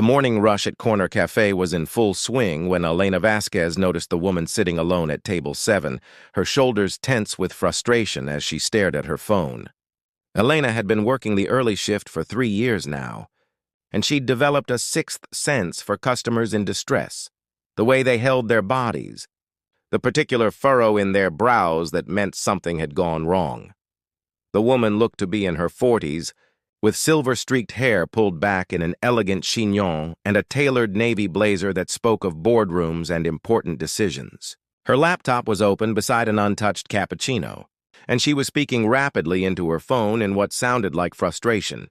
The morning rush at Corner Cafe was in full swing when Elena Vasquez noticed the woman sitting alone at table 7, her shoulders tense with frustration as she stared at her phone. Elena had been working the early shift for 3 years now, and she'd developed a sixth sense for customers in distress, the way they held their bodies, the particular furrow in their brows that meant something had gone wrong. The woman looked to be in her 40s, with silver-streaked hair pulled back in an elegant chignon and a tailored navy blazer that spoke of boardrooms and important decisions. Her laptop was open beside an untouched cappuccino, and she was speaking rapidly into her phone in what sounded like frustration.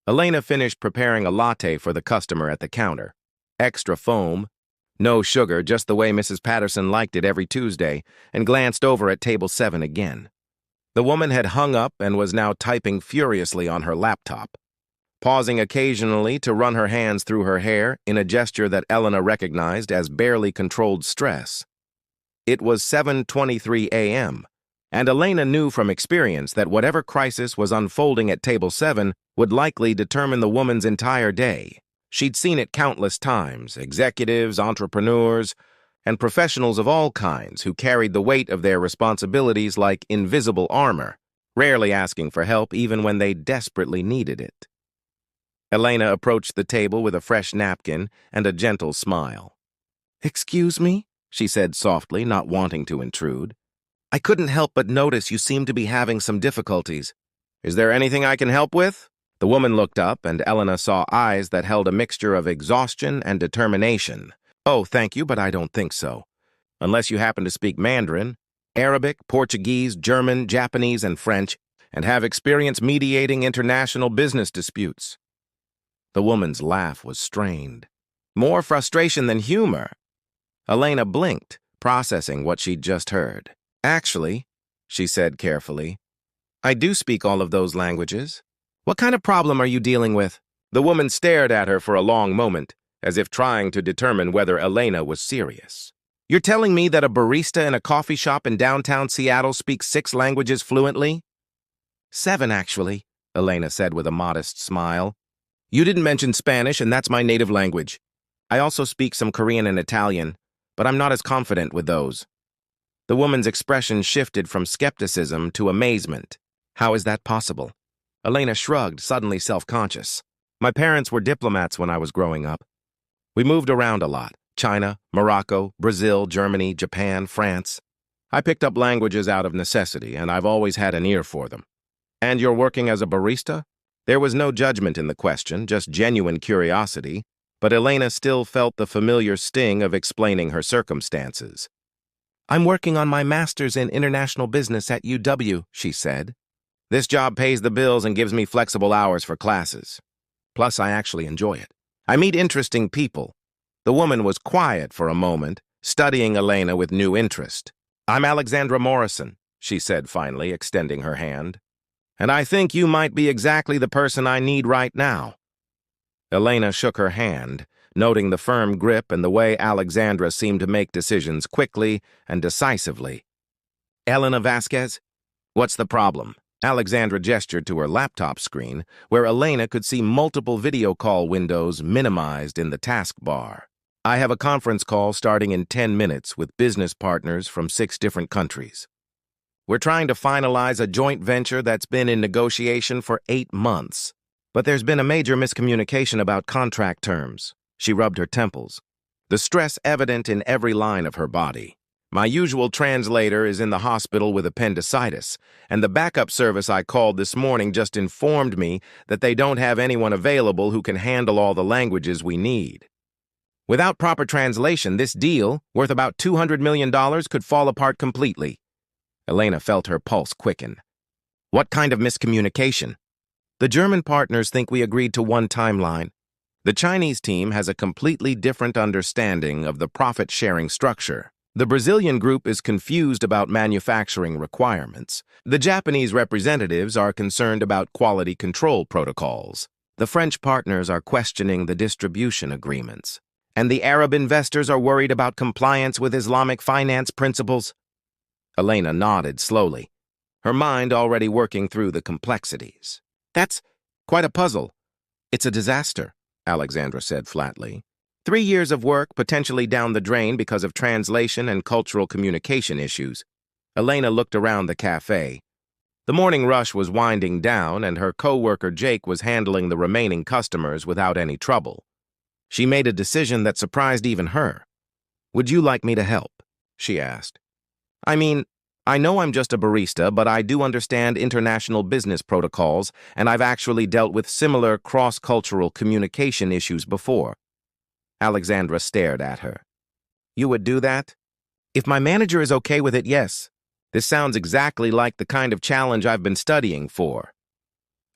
Elena finished preparing a latte for the customer at the counter. Extra foam, no sugar, just the way Mrs. Patterson liked it every Tuesday, and glanced over at table 7 again. The woman had hung up and was now typing furiously on her laptop, pausing occasionally to run her hands through her hair in a gesture that Elena recognized as barely controlled stress. It was 7:23 a.m., and Elena knew from experience that whatever crisis was unfolding at table 7 would likely determine the woman's entire day. She'd seen it countless times, executives, entrepreneurs, and professionals of all kinds who carried the weight of their responsibilities like invisible armor, rarely asking for help even when they desperately needed it. Elena approached the table with a fresh napkin and a gentle smile. "Excuse me?" she said softly, not wanting to intrude. "I couldn't help but notice you seem to be having some difficulties. Is there anything I can help with?" The woman looked up, and Elena saw eyes that held a mixture of exhaustion and determination. "Oh, thank you, but I don't think so. Unless you happen to speak Mandarin, Arabic, Portuguese, German, Japanese, and French, and have experience mediating international business disputes." The woman's laugh was strained. More frustration than humor. Elena blinked, processing what she'd just heard. "Actually," she said carefully, "I do speak all of those languages. What kind of problem are you dealing with?" The woman stared at her for a long moment, as if trying to determine whether Elena was serious. "You're telling me that a barista in a coffee shop in downtown Seattle speaks 6 languages fluently?" "7, actually," Elena said with a modest smile. "You didn't mention Spanish, and that's my native language. I also speak some Korean and Italian, but I'm not as confident with those." The woman's expression shifted from skepticism to amazement. "How is that possible?" Elena shrugged, suddenly self-conscious. "My parents were diplomats when I was growing up. We moved around a lot. China, Morocco, Brazil, Germany, Japan, France. I picked up languages out of necessity, and I've always had an ear for them." "And you're working as a barista?" There was no judgment in the question, just genuine curiosity, but Elena still felt the familiar sting of explaining her circumstances. "I'm working on my master's in international business at UW, she said. "This job pays the bills and gives me flexible hours for classes. Plus, I actually enjoy it. I meet interesting people." The woman was quiet for a moment, studying Elena with new interest. "I'm Alexandra Morrison," she said finally, extending her hand. "And I think you might be exactly the person I need right now." Elena shook her hand, noting the firm grip and the way Alexandra seemed to make decisions quickly and decisively. "Elena Vasquez? What's the problem?" Alexandra gestured to her laptop screen, where Elena could see multiple video call windows minimized in the taskbar. "I have a conference call starting in 10 minutes with business partners from 6 different countries. We're trying to finalize a joint venture that's been in negotiation for 8 months. But there's been a major miscommunication about contract terms." She rubbed her temples, the stress evident in every line of her body. "My usual translator is in the hospital with appendicitis, and the backup service I called this morning just informed me that they don't have anyone available who can handle all the languages we need. Without proper translation, this deal, worth about $200 million, could fall apart completely." Elena felt her pulse quicken. "What kind of miscommunication?" "The German partners think we agreed to one timeline. The Chinese team has a completely different understanding of the profit-sharing structure. The Brazilian group is confused about manufacturing requirements. The Japanese representatives are concerned about quality control protocols. The French partners are questioning the distribution agreements. And the Arab investors are worried about compliance with Islamic finance principles." Elena nodded slowly, her mind already working through the complexities. "That's quite a puzzle." "It's a disaster," Alexandra said flatly. 3 years of work potentially down the drain because of translation and cultural communication issues. Elena looked around the cafe. The morning rush was winding down, and her co-worker Jake was handling the remaining customers without any trouble. She made a decision that surprised even her. "Would you like me to help?" she asked. "I mean, I know I'm just a barista, but I do understand international business protocols, and I've actually dealt with similar cross-cultural communication issues before." Alexandra stared at her. "You would do that?" "If my manager is okay with it, yes. This sounds exactly like the kind of challenge I've been studying for."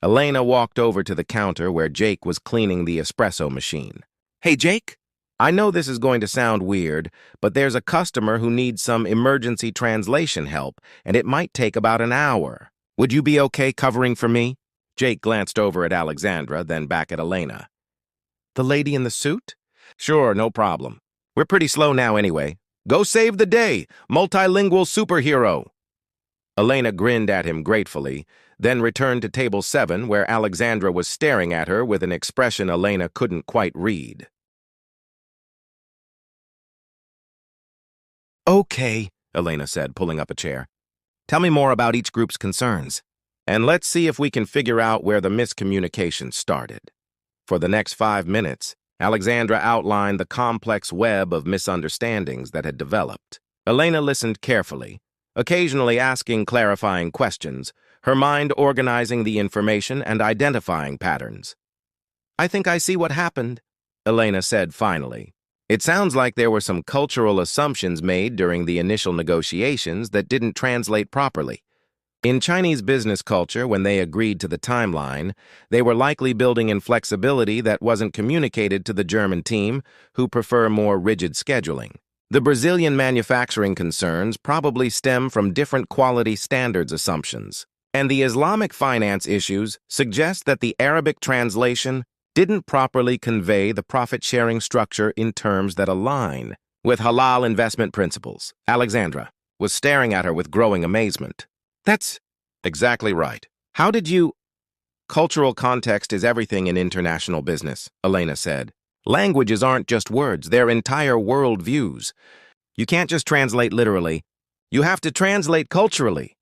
Elena walked over to the counter where Jake was cleaning the espresso machine. "Hey, Jake, I know this is going to sound weird, but there's a customer who needs some emergency translation help, and it might take about an hour. Would you be okay covering for me?" Jake glanced over at Alexandra, then back at Elena. "The lady in the suit?" "Sure, no problem. We're pretty slow now anyway. Go save the day, multilingual superhero." Elena grinned at him gratefully, then returned to table 7 where Alexandra was staring at her with an expression Elena couldn't quite read. "Okay," Elena said, pulling up a chair. "Tell me more about each group's concerns, and let's see if we can figure out where the miscommunication started." For the next 5 minutes, Alexandra outlined the complex web of misunderstandings that had developed. Elena listened carefully, occasionally asking clarifying questions, her mind organizing the information and identifying patterns. "I think I see what happened," Elena said finally. "It sounds like there were some cultural assumptions made during the initial negotiations that didn't translate properly. In Chinese business culture, when they agreed to the timeline, they were likely building in flexibility that wasn't communicated to the German team, who prefer more rigid scheduling. The Brazilian manufacturing concerns probably stem from different quality standards assumptions. And the Islamic finance issues suggest that the Arabic translation didn't properly convey the profit-sharing structure in terms that align with halal investment principles." Alexandra was staring at her with growing amazement. "That's exactly right. How did you—" "Cultural context is everything in international business," Elena said. "Languages aren't just words, they're entire worldviews. You can't just translate literally. You have to translate culturally."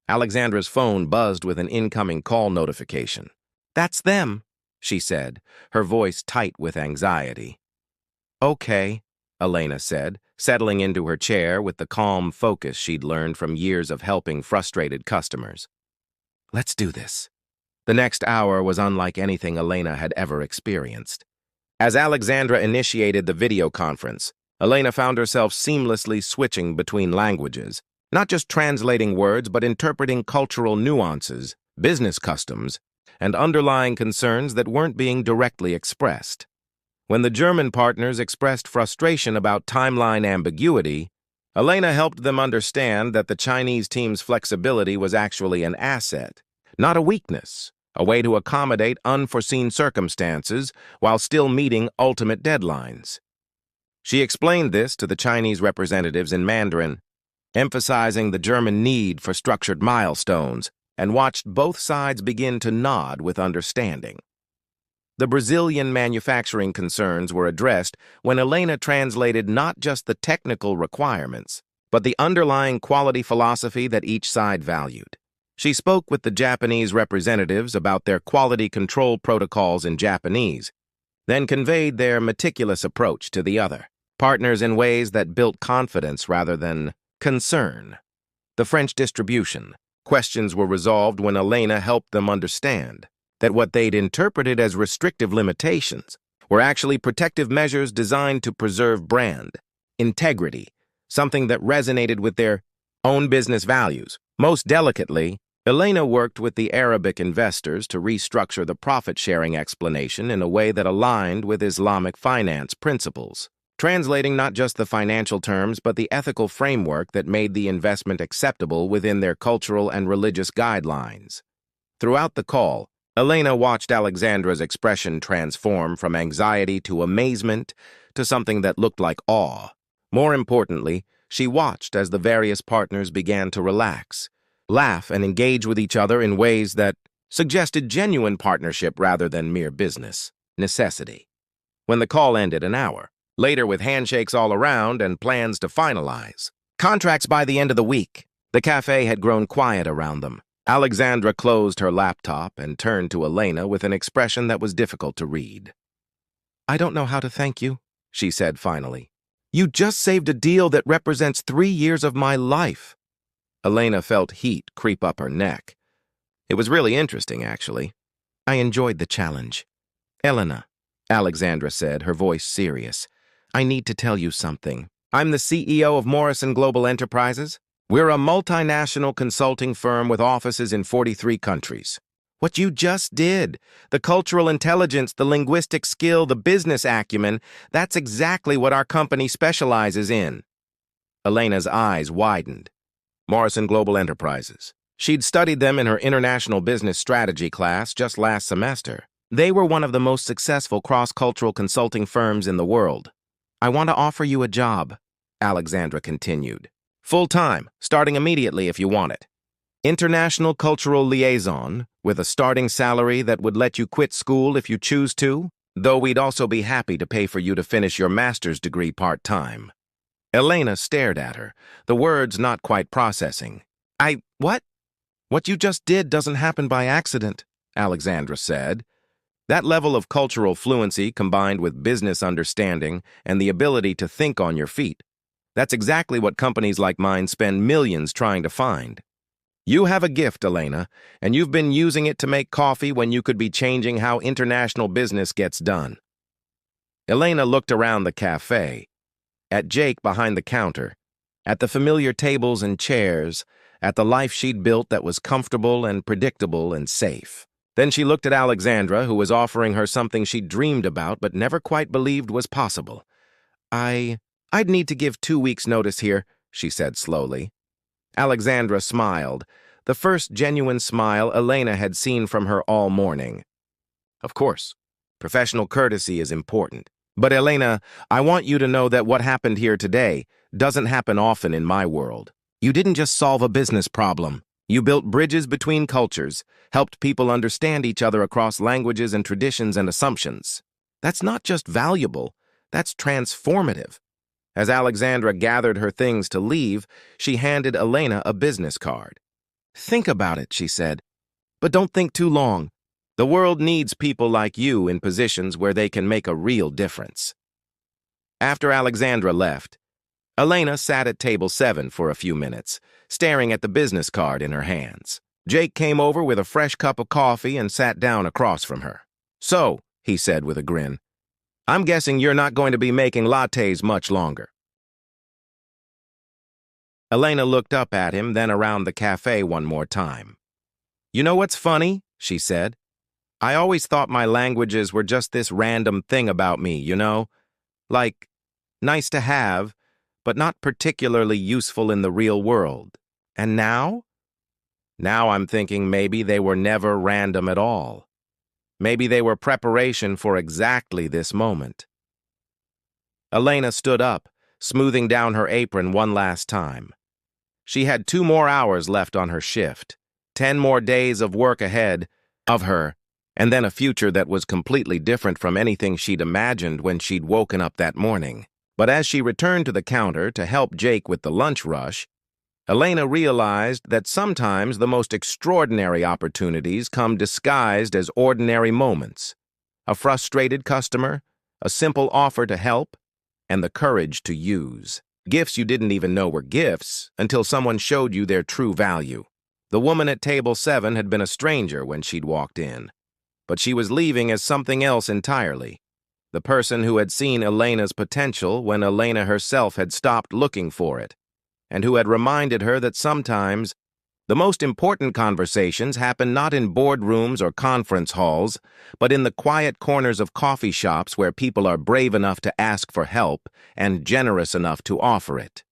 Alexandra's phone buzzed with an incoming call notification. "That's them," she said, her voice tight with anxiety. "Okay," Elena said, settling into her chair with the calm focus she'd learned from years of helping frustrated customers. "Let's do this." The next hour was unlike anything Elena had ever experienced. As Alexandra initiated the video conference, Elena found herself seamlessly switching between languages, not just translating words but interpreting cultural nuances, business customs, and underlying concerns that weren't being directly expressed. When the German partners expressed frustration about timeline ambiguity, Elena helped them understand that the Chinese team's flexibility was actually an asset, not a weakness, a way to accommodate unforeseen circumstances while still meeting ultimate deadlines. She explained this to the Chinese representatives in Mandarin, emphasizing the German need for structured milestones, and watched both sides begin to nod with understanding. The Brazilian manufacturing concerns were addressed when Elena translated not just the technical requirements, but the underlying quality philosophy that each side valued. She spoke with the Japanese representatives about their quality control protocols in Japanese, then conveyed their meticulous approach to the other partners in ways that built confidence rather than concern. The French distribution questions were resolved when Elena helped them understand that what they'd interpreted as restrictive limitations were actually protective measures designed to preserve brand integrity, something that resonated with their own business values. Most delicately, Elena worked with the Arabic investors to restructure the profit-sharing explanation in a way that aligned with Islamic finance principles, translating not just the financial terms but the ethical framework that made the investment acceptable within their cultural and religious guidelines. Throughout the call, Elena watched Alexandra's expression transform from anxiety to amazement to something that looked like awe. More importantly, she watched as the various partners began to relax, laugh, and engage with each other in ways that suggested genuine partnership rather than mere business. necessity. When the call ended, an hour later, with handshakes all around and plans to finalize contracts by the end of the week, the cafe had grown quiet around them. Alexandra closed her laptop and turned to Elena with an expression that was difficult to read. "I don't know how to thank you," she said finally. "You just saved a deal that represents 3 years of my life." Elena felt heat creep up her neck. It was really interesting, actually. "I enjoyed the challenge." "Elena," Alexandra said, her voice serious, "I need to tell you something. I'm the CEO of Morrison Global Enterprises. We're a multinational consulting firm with offices in 43 countries. What you just did, the cultural intelligence, the linguistic skill, the business acumen, that's exactly what our company specializes in." Elena's eyes widened. Morrison Global Enterprises. She'd studied them in her international business strategy class just last semester. They were one of the most successful cross-cultural consulting firms in the world. "I want to offer you a job," Alexandra continued. "Full-time, starting immediately if you want it. International cultural liaison, with a starting salary that would let you quit school if you choose to, though we'd also be happy to pay for you to finish your master's degree part-time." Elena stared at her, the words not quite processing. What? "What you just did doesn't happen by accident," Alexandra said. "That level of cultural fluency combined with business understanding and the ability to think on your feet, that's exactly what companies like mine spend millions trying to find. You have a gift, Elena, and you've been using it to make coffee when you could be changing how international business gets done." Elena looked around the cafe, at Jake behind the counter, at the familiar tables and chairs, at the life she'd built that was comfortable and predictable and safe. Then she looked at Alexandra, who was offering her something she'd dreamed about but never quite believed was possible. I'd need to give 2 weeks' notice here," she said slowly. Alexandra smiled, the first genuine smile Elena had seen from her all morning. "Of course, professional courtesy is important. But Elena, I want you to know that what happened here today doesn't happen often in my world. You didn't just solve a business problem. You built bridges between cultures, helped people understand each other across languages and traditions and assumptions. That's not just valuable, that's transformative." As Alexandra gathered her things to leave, she handed Elena a business card. "Think about it," she said, "but don't think too long. The world needs people like you in positions where they can make a real difference." After Alexandra left, Elena sat at table 7 for a few minutes, staring at the business card in her hands. Jake came over with a fresh cup of coffee and sat down across from her. "So," he said with a grin, "I'm guessing you're not going to be making lattes much longer." Elena looked up at him, then around the cafe one more time. "You know what's funny?" she said. "I always thought my languages were just this random thing about me, you know? Like, nice to have, but not particularly useful in the real world. And now? Now I'm thinking maybe they were never random at all. Maybe they were preparation for exactly this moment." Elena stood up, smoothing down her apron one last time. She had 2 more hours left on her shift, 10 more days of work ahead of her, and then a future that was completely different from anything she'd imagined when she'd woken up that morning. But as she returned to the counter to help Jake with the lunch rush, Elena realized that sometimes the most extraordinary opportunities come disguised as ordinary moments. A frustrated customer, a simple offer to help, and the courage to use. Gifts you didn't even know were gifts until someone showed you their true value. The woman at table 7 had been a stranger when she'd walked in, but she was leaving as something else entirely. The person who had seen Elena's potential when Elena herself had stopped looking for it, and who had reminded her that sometimes the most important conversations happen not in boardrooms or conference halls, but in the quiet corners of coffee shops where people are brave enough to ask for help and generous enough to offer it.